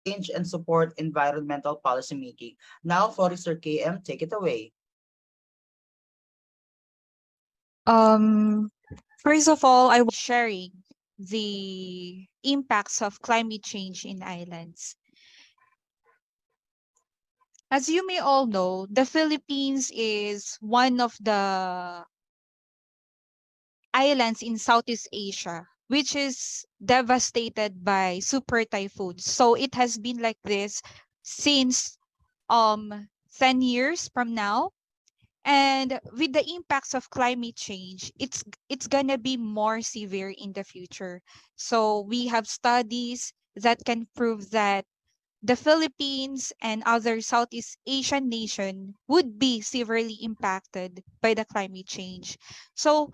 change and support environmental policymaking. Now, Forester KM, take it away. Um, First of all, I was sharing the impacts of climate change in islands. As you may all know, the Philippines is one of the islands in Southeast Asia, which is devastated by super typhoons. So it has been like this since 10 years from now. And with the impacts of climate change, it's gonna be more severe in the future. So we have studies that can prove that the Philippines and other Southeast Asian nation would be severely impacted by the climate change. So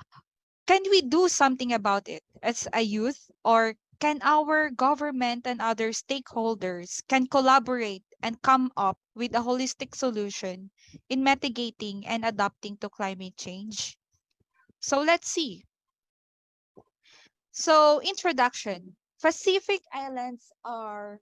can we do something about it as a youth, or can our government and other stakeholders can collaborate and come up with a holistic solution in mitigating and adapting to climate change? So let's see. So introduction. Pacific Islands are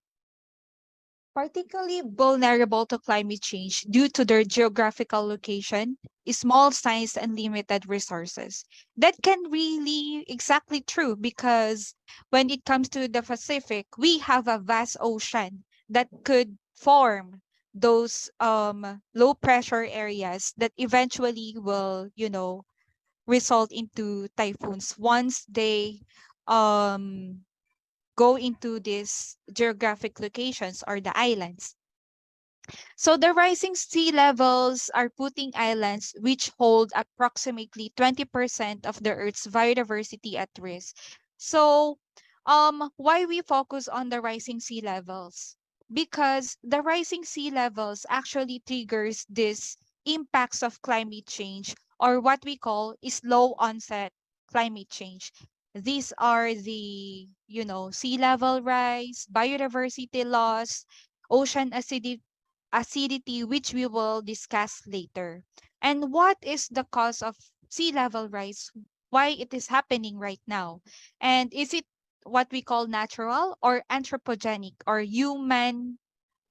particularly vulnerable to climate change due to their geographical location, small size, and limited resources. That can really exactly true because when it comes to the Pacific, we have a vast ocean that could form those low pressure areas that eventually will, result into typhoons once they um go into these geographic locations or the islands. So the rising sea levels are putting islands which hold approximately 20% of the Earth's biodiversity at risk. So why we focus on the rising sea levels? Because the rising sea levels actually triggers this impacts of climate change, or what we call is low onset climate change. These are the, sea level rise, biodiversity loss, ocean acidity, which we will discuss later. And what is the cause of sea level rise? Why it is happening right now? And is it what we call natural or anthropogenic or human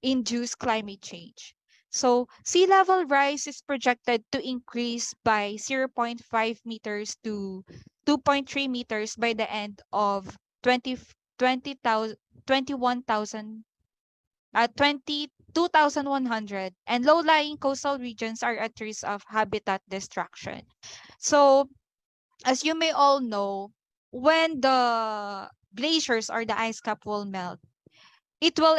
induced climate change? So sea level rise is projected to increase by zero point 0.5 meters to 2.3 meters by the end of 20,000 21,000 22,100, and low-lying coastal regions are at risk of habitat destruction. So, as you may all know, when the glaciers or the ice cap will melt, it will